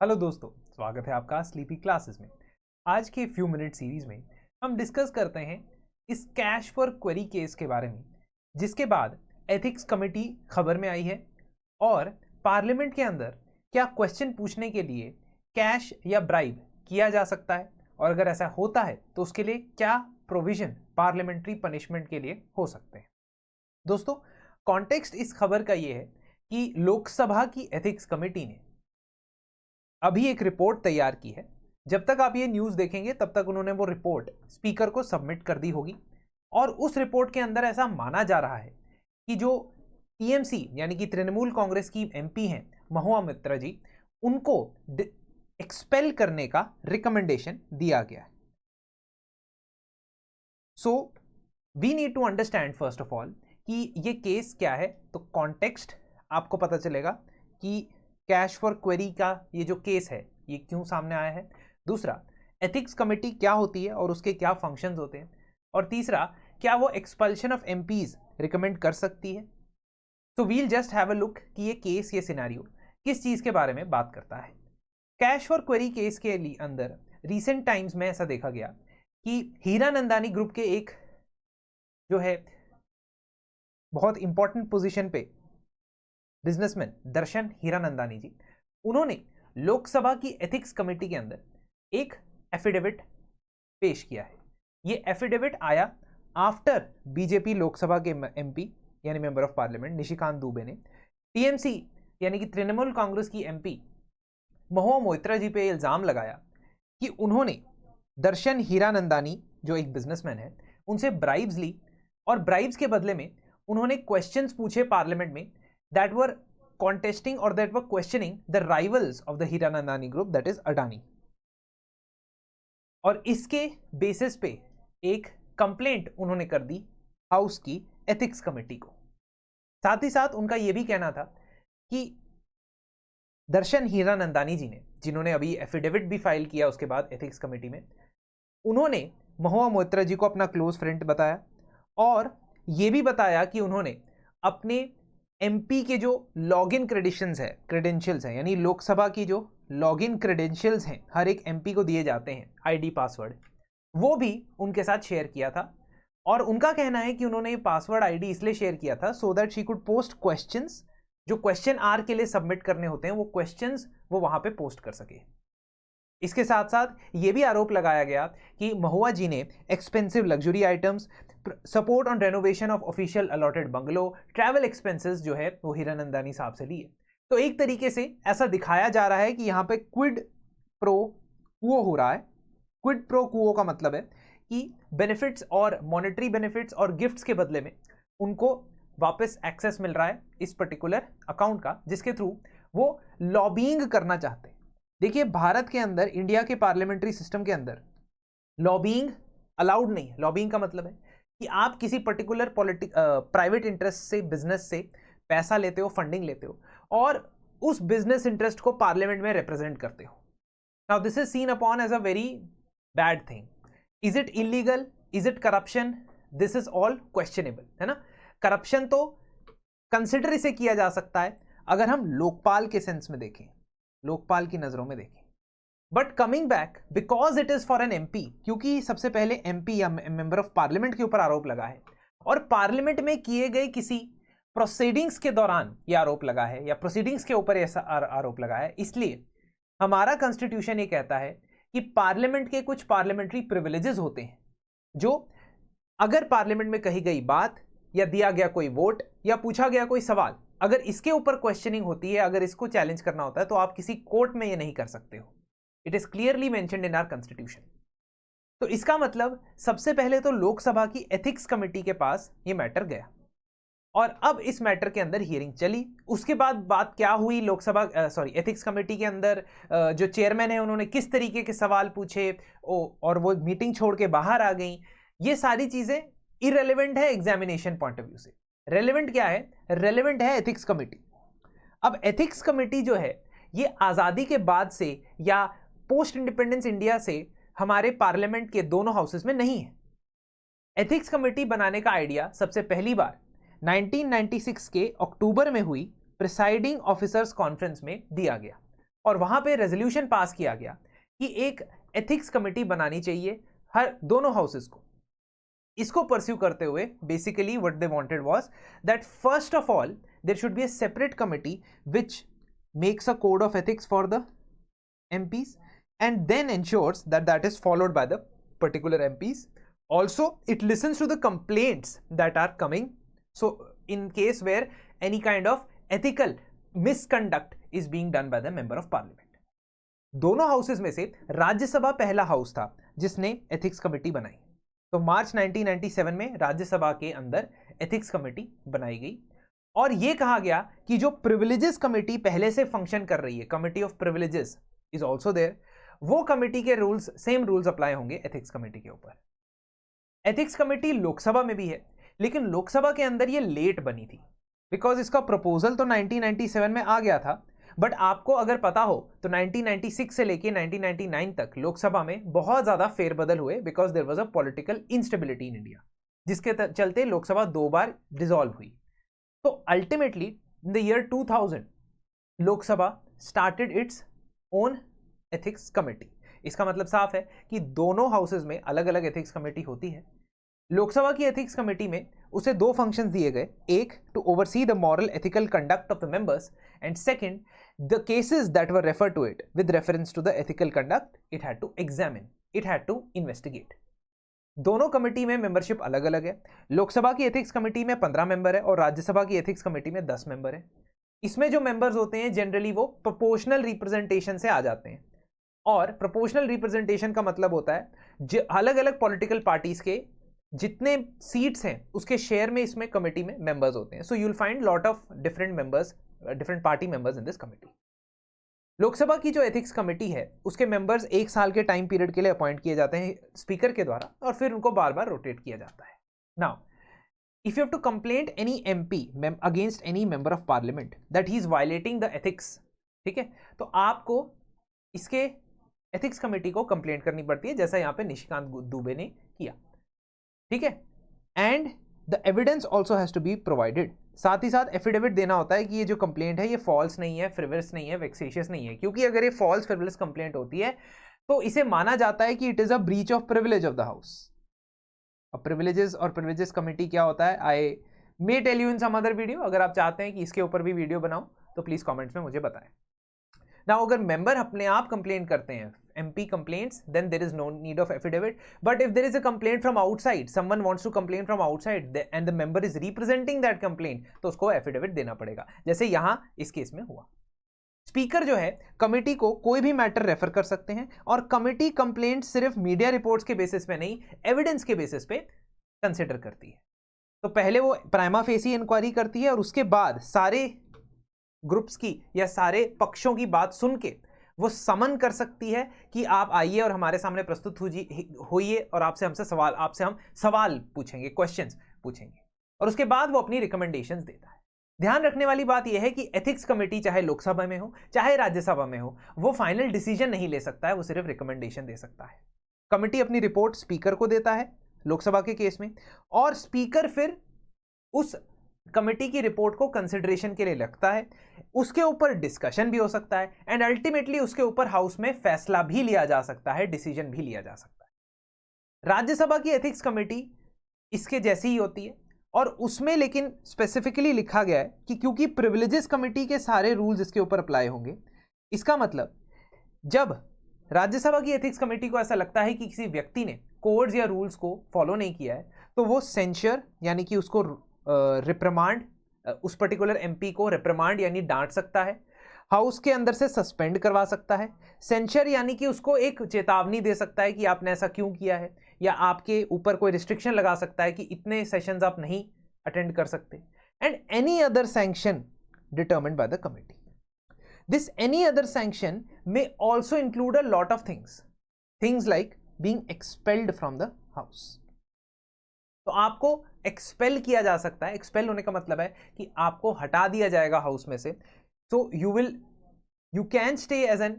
Hello दोस्तों, स्वागत है आपका स्लीपी क्लासेस में। आज के फ्यू मिनट सीरीज में हम डिस्कस करते हैं इस कैश फॉर क्वेरी केस के बारे में, जिसके बाद एथिक्स कमेटी खबर में आई है और पार्लियामेंट के अंदर क्या क्वेश्चन पूछने के लिए कैश या ब्राइब किया जा सकता है, और अगर ऐसा होता है तो उसके लिए क्या प्रोविजन पार्लियामेंट्री पनिशमेंट के लिए हो सकते हैं। दोस्तों, कॉन्टेक्स्ट इस खबर का ये है कि लोकसभा की एथिक्स कमेटी ने अभी एक रिपोर्ट तैयार की है। जब तक आप ये न्यूज़ देखेंगे तब तक उन्होंने वो रिपोर्ट स्पीकर को सबमिट कर दी होगी, और उस रिपोर्ट के अंदर ऐसा माना जा रहा है कि जो टीएमसी यानी कि तृणमूल कांग्रेस की एमपी हैं महुआ मोइत्रा जी, उनको एक्सपेल करने का रिकमेंडेशन दिया गया है। So we need to understand first of all कि ये केस क्या है। तो कॉन्टेक्स्ट आपको पता चलेगा कि कैश फॉर क्वेरी का ये जो केस है ये क्यों सामने आया है। दूसरा, एथिक्स कमेटी क्या होती है और उसके क्या फंक्शंस होते हैं। और तीसरा, क्या वो एक्सपल्शन ऑफ एमपीज रिकमेंड कर सकती है। तो we'll just have a look कि ये केस, ये सिनेरियो किस चीज़ के बारे में बात करता है। कैश फॉर क्वेरी केस के अंदर रिसेंट टाइम्स में ऐसा देखा गया कि हीरानंदानी ग्रुप के एक जो है बहुत इंपॉर्टेंट पोजीशन पे बिजनेसमैन दर्शन हीरानंदानी जी, उन्होंने लोकसभा की एथिक्स कमेटी के अंदर एक एफिडेविट पेश किया है। ये एफिडेविट आया आफ्टर बीजेपी लोकसभा के एमपी यानी member of parliament Nishikant Dubey ने टीएमसी यानी कि तृणमूल कांग्रेस की एमपी महुआ मोइत्रा जी पे इल्जाम लगाया कि उन्होंने दर्शन हीरानंदानी जो एक बिजनेसमैन है उनसे ब्राइब्स ली, और ब्राइब्स के बदले में उन्होंने क्वेश्चंस पूछे पार्लियामेंट में that were contesting or that were questioning the rivals of the Hiranandani group, that is Adani। और इसके बेसिस पे एक कंप्लेंट उन्होंने कर दी हाउस की एथिक्स कमेटी को। साथ ही साथ उनका यह भी कहना था कि दर्शन हीरानंदानी जी ने, जिन्होंने अभी एफिडेविट भी फाइल किया उसके बाद एथिक्स कमेटी में, उन्होंने महुआ मोइत्रा जी को अपना क्लोज फ्रेंड बताया, और यह भी बताया कि उन्होंने अपने एमपी के जो लॉगिन क्रेडेंशियल्स हैं यानी लोकसभा की जो लॉगिन क्रेडेंशियल्स हैं हर एक एमपी को दिए जाते हैं आईडी पासवर्ड, वो भी उनके साथ शेयर किया था। और उनका कहना है कि उन्होंने ये पासवर्ड आईडी इसलिए शेयर किया था so that she could post questions, जो क्वेश्चन आर के लिए सबमिट करने होते हैं वो क्वेश्चंस वो वहां पे पोस्ट कर सके। इसके साथ साथ ये भी आरोप लगाया गया कि महुआ जी ने expensive luxury items, support on renovation of official allotted bungalow, travel expenses जो है वो हीरानंदानी साहब से लिए। तो एक तरीके से ऐसा दिखाया जा रहा है कि यहाँ पे क्विड प्रो क्वो हो रहा है। क्विड प्रो क्वो का मतलब है कि बेनिफिट्स और मॉनेटरी बेनिफिट्स और गिफ्ट्स के बदले में उनको वापस एक्सेस मिल रहा है इस पर्टिकुलर अकाउंट का, जिसके थ्रू वो लॉबिंग करना चाहते हैं। देखिए, भारत के अंदर, इंडिया के पार्लियामेंट्री सिस्टम के अंदर लॉबिंग अलाउड नहीं है। लॉबिंग का मतलब है कि आप किसी पर्टिकुलर प्राइवेट इंटरेस्ट से, बिजनेस से पैसा लेते हो, फंडिंग लेते हो, और उस बिजनेस इंटरेस्ट को पार्लियामेंट में रिप्रेजेंट करते हो। Now this is seen upon as a very bad thing. Is it illegal? Is it corruption? This is all questionable, है ना। करप्शन तो कंसिडर इसे किया जा सकता है अगर हम लोकपाल के सेंस में देखें, लोकपाल की नजरों में देखें। But coming back, because it is for an MP, क्योंकि सबसे पहले एमपी या मेंबर ऑफ पार्लियामेंट के ऊपर आरोप लगा है, और पार्लियामेंट में किए गए किसी प्रोसीडिंग्स के दौरान यह आरोप लगा है, या प्रोसीडिंग्स के ऊपर ऐसा आरोप लगा है, इसलिए हमारा कॉन्स्टिट्यूशन ये कहता है कि पार्लियामेंट के कुछ पार्लियामेंट्री प्रिविलेजेस होते हैं, जो अगर पार्लियामेंट में कही गई बात या दिया गया कोई वोट या पूछा गया कोई सवाल, अगर इसके ऊपर क्वेश्चनिंग होती है, अगर इसको चैलेंज करना होता है, तो आप किसी कोर्ट में ये नहीं कर सकते हो। It is clearly mentioned in our constitution. तो इसका मतलब सबसे पहले तो लोकसभा की एथिक्स कमेटी के पास ये मैटर गया, और अब इस मैटर के अंदर हियरिंग चली। उसके बाद बात क्या हुई, लोकसभा एथिक्स कमेटी के अंदर जो चेयरमैन है उन्होंने किस तरीके के सवाल पूछे और वो मीटिंग छोड़ के बाहर आ गई, ये सारी चीजें इररिलेवेंट है एग्जामिनेशन पॉइंट ऑफ व्यू से। रेलेवेंट क्या है? रेलेवेंट है एथिक्स कमेटी। अब एथिक्स कमेटी जो है ये आज़ादी के बाद से या पोस्ट इंडिपेंडेंस इंडिया से हमारे पार्लियामेंट के दोनों हाउसेस में नहीं है। एथिक्स कमेटी बनाने का आइडिया सबसे पहली बार 1996 के अक्टूबर में हुई प्रिसाइडिंग ऑफिसर्स कॉन्फ्रेंस में दिया गया, और वहां पे रेजोल्यूशन पास किया गया कि एक एथिक्स कमेटी बनानी चाहिए हर दोनों हाउसेस को। इसको परस्यू करते हुए basically what they wanted was that first of all there should be a separate committee which makes a code of ethics for the MPs and then ensures that that is followed by the particular MPs. Also, it listens to the complaints that are coming. So, in case where any kind of ethical misconduct is being done by the member of parliament. दोनों houses में से राज्यसभा पहला house था जिसने ethics committee बनाई। तो मार्च 1997 में राज्यसभा के अंदर एथिक्स कमेटी बनाई गई और यह कहा गया कि जो प्रिविलेजेस कमेटी पहले से फंक्शन कर रही है, committee of privileges is also there, वो कमेटी के रूल्स, सेम रूल्स अप्लाई होंगे एथिक्स कमेटी के ऊपर। एथिक्स कमेटी लोकसभा में भी है, लेकिन लोकसभा के अंदर ये लेट बनी थी बिकॉज इसका प्रपोजल तो 1997 में आ गया था, बट आपको अगर पता हो तो 1996 से लेके 1999 तक लोकसभा में बहुत ज्यादा फेरबदल हुए because there was a political instability in India, जिसके चलते लोकसभा 2 बार डिसॉल्व हुई। तो ultimately in the year 2000 Lok Sabha started its own ethics committee. इसका मतलब साफ है कि दोनों हाउसेज में अलग अलग एथिक्स कमेटी होती है। लोकसभा की एथिक्स कमेटी में उसे 2 फंक्शंस दिए गए, एक to oversee the moral ethical conduct of the members and second the cases that were refer to it with reference to the ethical conduct it had to examine, it had to investigate. दोनों committee में membership अलग अलग है। लोकसभा की ethics committee में 15 member है और राज्यसभा की एथिक्स कमेटी में 10 मेंबर है। इसमें जो मेंबर्स होते हैं जनरली वो प्रोपोर्शनल रिप्रेजेंटेशन से आ जाते हैं, और प्रोपोर्शनल रिप्रेजेंटेशन का मतलब होता है अलग अलग पॉलिटिकल पार्टीज के जितने सीट्स हैं उसके शेयर में इसमें कमेटी में मेंबर्स होते हैं। So you will find lot of different members, different party members in this committee. Lok Sabha की जो एथिक्स कमेटी है उसके मेंबर्स 1 साल के टाइम पीरियड के लिए अपॉइंट किए जाते हैं स्पीकर के द्वारा और फिर उनको बार बार रोटेट किया जाता है। Now if you have to complain any MP against any member of parliament that he is violating the ethics, ठीक है, तो आपको इसके एथिक्स कमेटी को कंप्लेंट करनी पड़ती है, जैसा यहां पे निशिकांत दुबे ने किया, ठीक है। And the evidence also has to be provided, साथ ही साथ एफिडेविट देना होता है कि ये जो कंप्लेंट है ये फॉल्स नहीं है, फ्रिवलस नहीं है, वेक्सेशियस नहीं है, क्योंकि अगर ये फॉल्स फ्रिवलस कंप्लेंट होती है तो इसे माना जाता है कि it is a breach of privilege of the house. अब प्रिविलेजेस और प्रिविलेजेस कमेटी क्या होता है, I may tell you in some other video. अगर आप चाहते हैं कि इसके ऊपर भी वीडियो बनाऊं तो प्लीज कमेंट्स में मुझे बताएं। नाउ अगर मेंबर अपने आप कंप्लेन करते हैं, MP complains, then there is no need of affidavit. But if there is a complaint from outside, someone wants to complain from outside and the member is representing that complaint, तो उसको affidavit देना पड़ेगा, जैसे यहां इस case में हुआ। Speaker जो है कमेटी को कोई भी मैटर रेफर कर सकते हैं और कमेटी कंप्लेंट सिर्फ मीडिया रिपोर्ट्स के बेसिस पे नहीं, एविडेंस के बेसिस पे कंसिडर करती है। तो पहले वो प्राइमा फेसी इंक्वायरी करती है और उसके बाद सारे ग्रुप्स की या सारे पक्षों की बात सुन के वो समन कर सकती है कि आप आइए और हमारे सामने प्रस्तुत होइए और आपसे हम सवाल पूछेंगे, क्वेश्चंस पूछेंगे, और उसके बाद वो अपनी रिकमेंडेशंस देता है। ध्यान रखने वाली बात यह है कि एथिक्स कमेटी चाहे लोकसभा में हो चाहे राज्यसभा में हो, वो फाइनल डिसीजन नहीं ले सकता है, वो सिर्फ रिकमेंडेशन दे सकता है। कमेटी अपनी रिपोर्ट स्पीकर को देता है लोकसभा के केस में, और स्पीकर फिर उस कमेटी की रिपोर्ट को कंसिडरेशन के लिए रखता है, उसके ऊपर डिस्कशन भी हो सकता है एंड अल्टीमेटली उसके ऊपर हाउस में फैसला भी लिया जा सकता है, डिसीजन भी लिया जा सकता है। राज्यसभा की एथिक्स कमेटी इसके जैसी ही होती है और उसमें लेकिन स्पेसिफिकली लिखा गया है कि क्योंकि प्रिविलेजेस कमेटी के सारे रूल्स इसके ऊपर अप्लाई होंगे, इसका मतलब जब राज्यसभा की एथिक्स कमेटी को ऐसा लगता है कि किसी व्यक्ति ने कोड्स या रूल्स को फॉलो नहीं किया है तो वो सेंशर यानी कि उसको रिप्रिमांड, उस पर्टिकुलर MP को रिप्रिमांड यानी डांट सकता है, हाउस के अंदर से सस्पेंड करवा सकता है, सेंशर यानी कि उसको एक चेतावनी दे सकता है कि आपने ऐसा क्यों किया है, या आपके ऊपर कोई रिस्ट्रिक्शन लगा सकता है कि इतने सेशंस आप नहीं अटेंड कर सकते, and any other sanction determined by the committee. This any other sanction may also include a lot of things like being expelled from the house. तो आपको एक्सपेल किया जा सकता है। एक्सपेल होने का मतलब है कि आपको हटा दिया जाएगा हाउस में से। So you can stay as an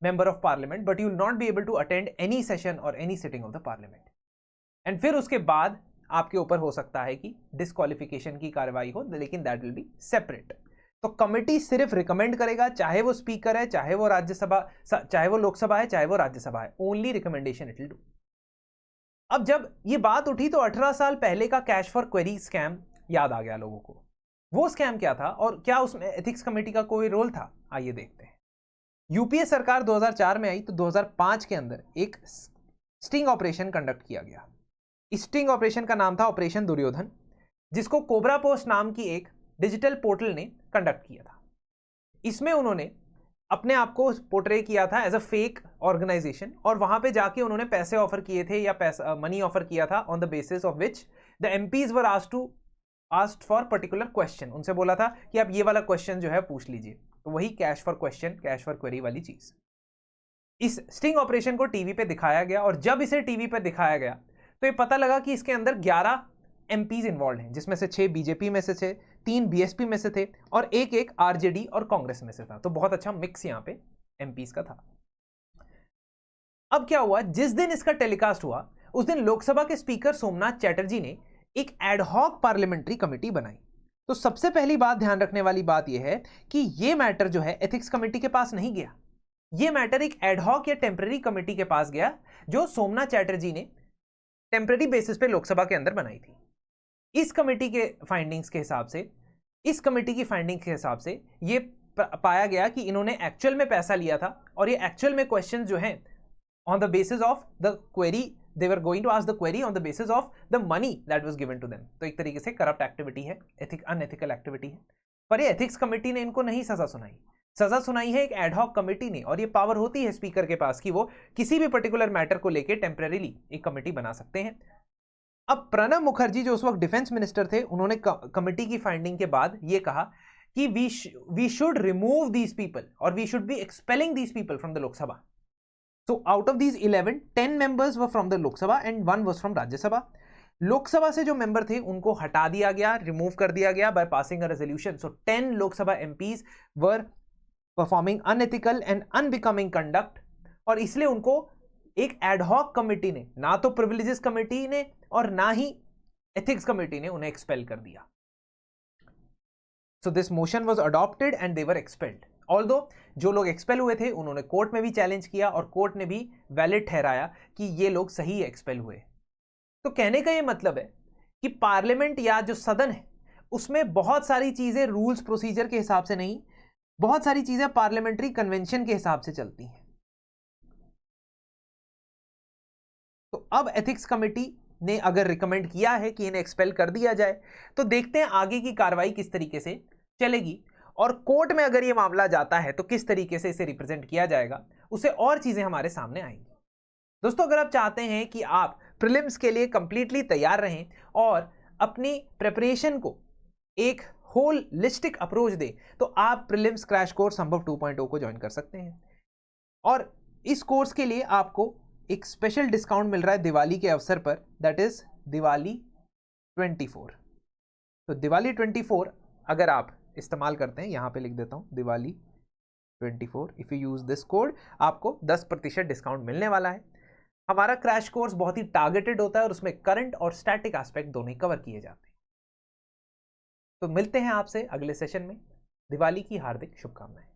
member of parliament but you will not be able to attend any session और any sitting of the parliament, and फिर उसके बाद आपके ऊपर हो सकता है कि डिस्क्वालिफिकेशन की कार्रवाई हो, लेकिन दैट विल बी सेपरेट। तो कमिटी सिर्फ रिकमेंड करेगा, चाहे वो स्पीकर है, चाहे वो राज्यसभा, चाहे वो लोकसभा है, चाहे वो राज्यसभा है, only recommendation it will do. अब जब ये बात उठी तो 18 साल पहले का कैश फॉर क्वेरी स्कैम याद आ गया लोगों को। वो स्कैम क्या था और क्या उसमें एथिक्स कमेटी का कोई रोल था, आइए देखते हैं। यूपीए सरकार 2004 में आई तो 2005 के अंदर एक स्टिंग ऑपरेशन कंडक्ट किया गया। इस स्टिंग ऑपरेशन का नाम था ऑपरेशन दुर्योधन, जिसको कोबरा पोस्ट नाम की एक डिजिटल पोर्टल ने कंडक्ट किया था। इसमें उन्होंने अपने आप को पोर्ट्रे किया था एज अ फेक ऑर्गेनाइजेशन, और वहां पे जाके उन्होंने पैसे ऑफर किए थे या पैसा मनी ऑफर किया था, on the basis of which the MPs were asked for particular question. उनसे बोला था कि आप ये वाला क्वेश्चन जो है पूछ लीजिए, तो वही cash for question, cash for query वाली चीज। इस स्टिंग ऑपरेशन को टीवी पे दिखाया गया, और जब इसे टीवी पे दिखाया गया तो ये पता लगा कि इसके अंदर 11 एमपीज इन्वॉल्व हैं, जिसमें से 6 बीजेपी में से थे, 3 बीएसपी में से थे, और एक आरजेडी और कांग्रेस में से था। तो बहुत अच्छा मिक्स यहां पे एमपीज का था। अब क्या हुआ, जिस दिन इसका टेलीकास्ट हुआ उस दिन लोकसभा के स्पीकर सोमनाथ चैटर्जी ने एक एडहॉक पार्लियामेंट्री कमेटी बनाई। तो सबसे पहली बात ध्यान रखने वाली बात यह है कि यह मैटर जो है एथिक्स कमेटी के पास नहीं गया, यह मैटर एक एडहॉक या टेम्पररी कमेटी के पास गया, जो सोमनाथ चैटर्जी ने टेम्पररी बेसिस पे लोकसभा के अंदर बनाई थी। इस कमेटी के फाइंडिंग्स के हिसाब से, इस कमेटी की फाइंडिंग्स के हिसाब से ये पाया गया कि इन्होंने एक्चुअल में पैसा लिया था, और ये एक्चुअल में क्वेश्चन जो है on the basis of the query, they were going to ask the query on the basis of the money that was given to them। तो एक तरीके से करप्ट एक्टिविटी है, अनएथिकल एक्टिविटी है। पर ये एथिक्स कमेटी ने इनको नहीं सजा सुनाई, सजा सुनाई है एक एडहॉक कमेटी ने, और ये पावर होती है स्पीकर के पास कि वो किसी भी पर्टिकुलर मैटर को लेकर टेम्परेरीली एक कमेटी बना सकते हैं। अब प्रणब मुखर्जी जो उस वक्त डिफेंस मिनिस्टर थे, उन्होंने कमेटी की फाइंडिंग के बाद ये कहा कि we should remove these people और we should be expelling these people from the Lok Sabha. So out of these 11, 10 members were from the Lok Sabha and 1 was from Rajya Sabha। Lok Sabha से जो मेंबर थे उनको हटा दिया गया, रिमूव कर दिया गया by passing a resolution। So 10 Lok Sabha MPs were performing unethical and unbecoming conduct, और इसलिए उनको एक एडहॉक कमेटी ने, ना तो प्रिविलेजेस कमेटी ने और ना ही एथिक्स कमेटी ने उन्हें एक्सपेल कर दिया। So this motion was adopted and they were expelled। Although जो लोग एक्सपेल हुए थे उन्होंने कोर्ट में भी चैलेंज किया, और कोर्ट ने भी वैलिड ठहराया कि ये लोग सही एक्सपेल हुए। तो कहने का ये मतलब है कि पार्लियामेंट या जो सदन है उसमें बहुत सारी चीजें रूल्स प्रोसीजर के हिसाब से नहीं, बहुत सारी चीजें पार्लियामेंट्री कन्वेंशन के हिसाब से चलती हैं। तो अब एथिक्स कमेटी ने अगर रिकमेंड किया है कि इन्हें एक्सपेल कर दिया जाए, तो देखते हैं आगे की कार्रवाई किस तरीके से चलेगी, और कोर्ट में अगर ये मामला जाता है तो किस तरीके से इसे रिप्रेजेंट किया जाएगा, उससे और चीजें हमारे सामने आएंगी। दोस्तों, अगर आप चाहते हैं कि आप प्रीलिम्स के लिए कंप्लीटली तैयार रहें और अपनी प्रिपरेशन को एक होलिस्टिक अप्रोच दे, तो आप प्रीलिम्स क्रैश कोर्स संभव 2.0 को ज्वाइन कर सकते हैं। और इस कोर्स के लिए आपको एक स्पेशल डिस्काउंट मिल रहा है दिवाली के अवसर पर, दैट इज दिवाली 24। तो दिवाली 24 अगर आप इस्तेमाल करते हैं, यहां पे लिख देता हूं Diwali 24, if you use this code आपको 10% डिस्काउंट मिलने वाला है। हमारा क्रैश कोर्स बहुत ही टारगेटेड होता है और उसमें करंट और स्टैटिक एस्पेक्ट दोनों ही कवर किए जाते हैं। तो मिलते हैं आपसे अगले सेशन में। दिवाली की हार्दिक शुभकामनाएं।